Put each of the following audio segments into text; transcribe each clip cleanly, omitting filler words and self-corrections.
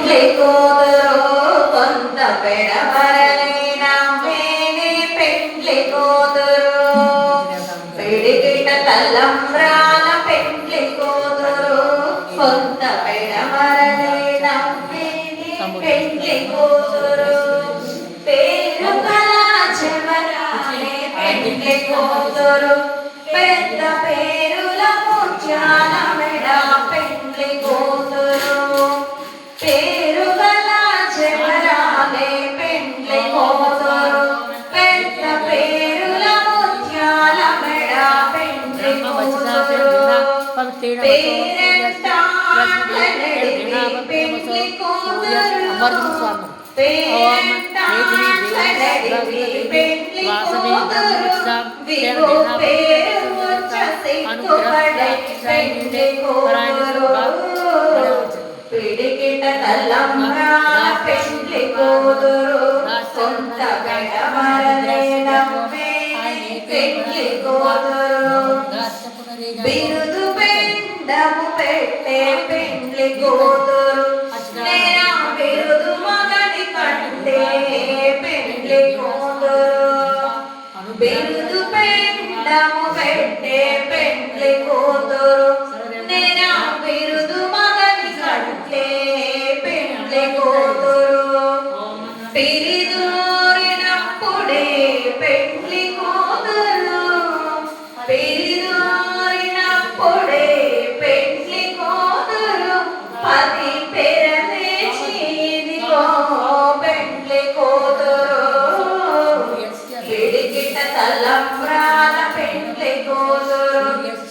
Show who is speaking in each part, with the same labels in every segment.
Speaker 1: పెండ్లి కూతురు కొంత పెడమరని నమ్మేని పెండ్లి కూతురు పిడికిట తల్లంబ్రాల పెండ్లి కూతురు కొంత పెడమరని నమ్మేని పెండ్లి కూతురు పేరు కళ చెమరాలే పెండ్లి కూతురు పెద్ద పేరుల ముత్యాల మెడ పెండ్లి కూతురు పేరు గల చెమరాలే పెండ్లి కూతురు పెద్ద పేరుల ముత్యాల మెడ పెండ్లి కూతురు పేరంటాడనడివి పెండ్లి కూతురు పేరంటాడనడివి పెండ్లి కూతురు విభు పేరు సిక్కుపడే పెండ్లి కూతురు పిడికిట తల్లంబ్రాల పెండ్లి కూతురు కొంత పెడమరనే నమ్మేని పెండ్లి కూతురు బిరుదు పెండము పెట్టే పెండ్లి కూతురు నేనా బిరుదు మగని కంటే పెండ్లి కూతురు బిరుదు పెండము పెట్టే పెండ్లి కూతురు నేనా బిరుదు మగని కంటే పెండ్లి కూతురు పిరిదూరినప్పుడే పెండ్లి కూతురు పిరిదూరినప్పుడే పెండ్లి కూతురు పది పెరవేసి ఇదిగో పెండ్లి కూతురు పిడికిట తల్లంబ్రాల పెండ్లి కూతురు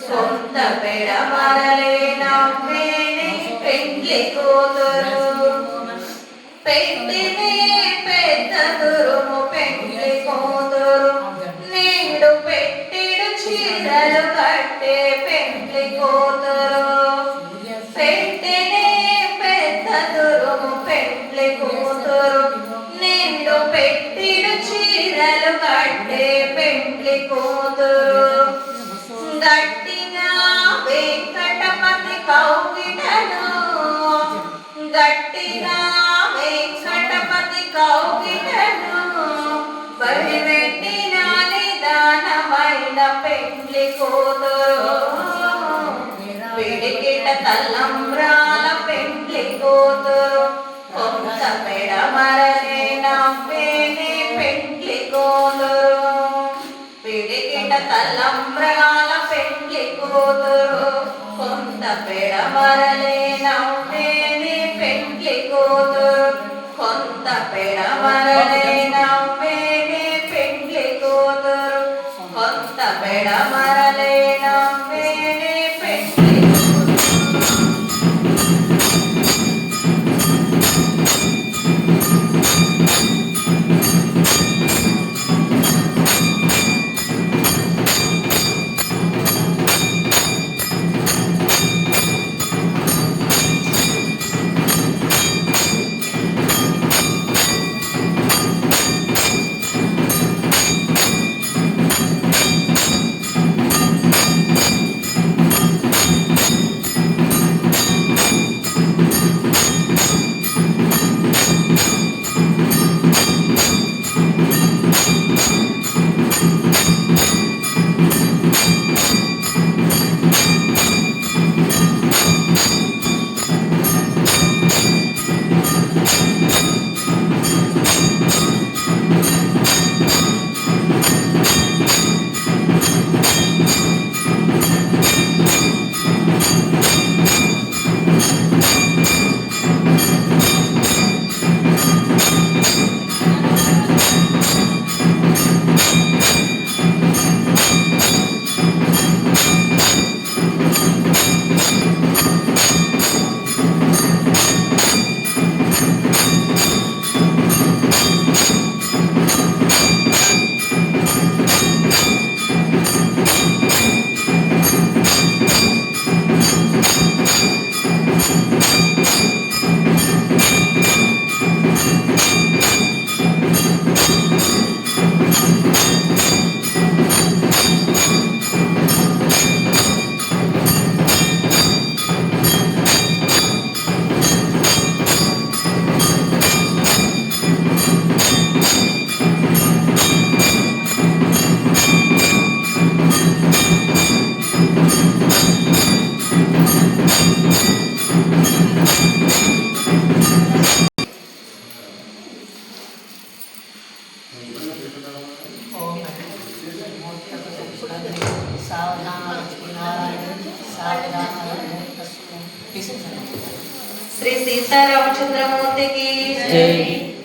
Speaker 1: కొంత పెడమరలే నమ్మేని పెండ్లి కూతురు పెట్టినే పెద్ద తురుము పెండ్లి కూతురు నీడు పెట్టిడు చీరలు కట్టే పెండ్లి కూతురు పెట్టినే పెద్ద తురుము పెండ్లి కూతురు నీడు పెట్టిడు చీరలు కట్టే పెండ్లి కూతురు గట్టిగా వెంకటపతి కౌగిటను గట్టిగా వెంకటపతి కౌగిటను బలివెట్టిన నిదానమైన పెండ్లి కూతురు పిడికిట తల్లంబ్రాల పెండ్లి కూతురు కొంత పెడమరనే నమ్మేని పెండ్లి కూతురు పిడికిట తల్లంబ్రాల పెండ్లి కూతురు కొంత పెడమరనే నమ్మేని పెండ్లి కూతురు కొంత పెడమరనే నమ్మేని పెండ్లి కూతురు కొంత పెడమరనే నమ్మేని పెండ్లి రామచంద్రమూర్తికి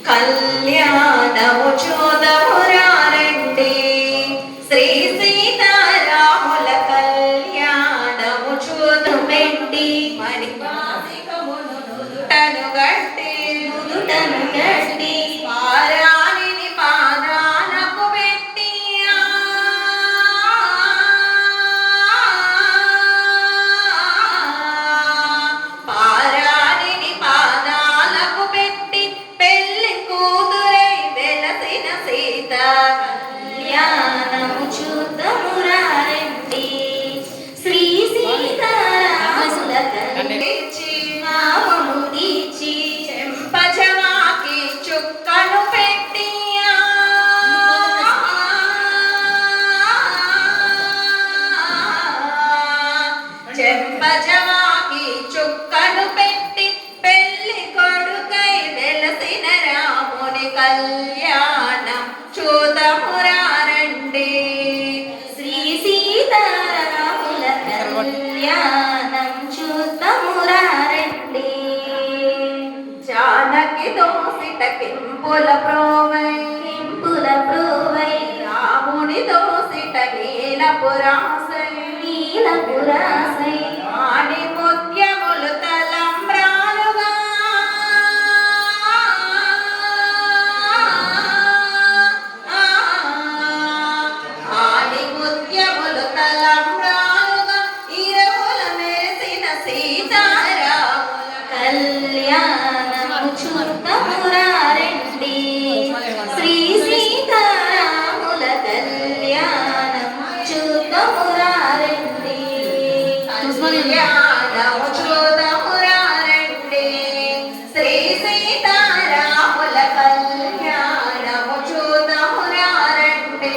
Speaker 1: కళ్యాణము చూదమురారండి శ్రీ సీతారాముల కళ్యాణము చూదుమెండి మణిపాసికమును నుదుటను గట్టి పారాణిని పాదాలకు పెట్టి పారాణిని పాదాలకు పెట్టి పెళ్లి కూతురై వెలసిన సీత కళ్యాణము చూద్దామురారండి శ్రీ సీతారాముల కళ్యాణించి నామము తీర్చి చెంపజవాకి చుక్కను పెట్టి చెంపజవాకి చుక్కను పెట్టి పెళ్లి కొడుకై వెలసిన రాముని కళ్యాణం చూదమురారండి శ్రీ సీతారాముల కళ్యాణం చూదమురారండి జానకి దోసిట కింపుల ప్రోవై రాముని దోసిట నీలపురాసై ఆడి ముత్యములు తలంబ్రాలుగా ఆడి ముత్యములు తలంబ్రాలుగా ఇరువుల మెరిసిన సీతారాముల కళ్యాణము చూద్దామురారండి శ్రీ సీతారాముల కళ్యాణం చూద్దామురారండి కళ్యాణము చూద్దామురారండి శ్రీ సీతారాముల కళ్యాణము చూద్దామురారండి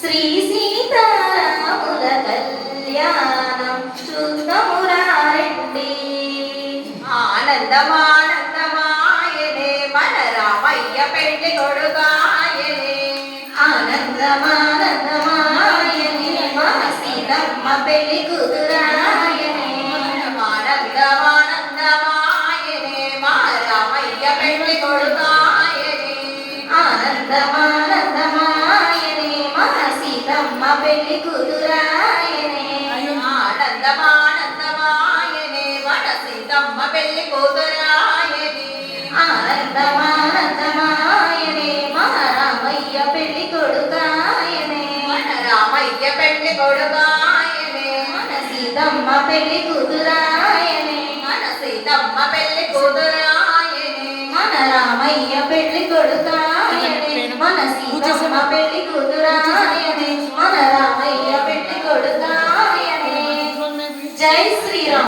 Speaker 1: శ్రీ సీతారాముల కళ్యాణం చూద్దామురారండి ఆనందమానందమాయనే మన రామయ్య పెళ్లి కొడుకాయనే ఆనందమానందమాయనే మన సీతమ్మ పెళ్లి కూతురాయనే ఆనందమానందమాయనే మా రామయ్య పెళ్లి కొడుకాయనే ఆనందమానందమాయనే మన సీతమ్మ పెళ్లి కూతురాయనే ఆనందమానందమాయనే మన సీతమ్మ పెళ్లి కూతురాయనే ఆనందమానందమాయనే మన రామయ్య పెళ్లి కొడుకాయనే మన రామయ్య పెళ్లి కొడుకాయనే మన సీతమ్మ పెళ్లి కూతురాయనే మన సీతమ్మ పెళ్లి కూతురాయనే మన రామయ్య పెళ్లి కొడుకాయనే మన సీతమ్మ పెళ్లి కూతురాయనే మన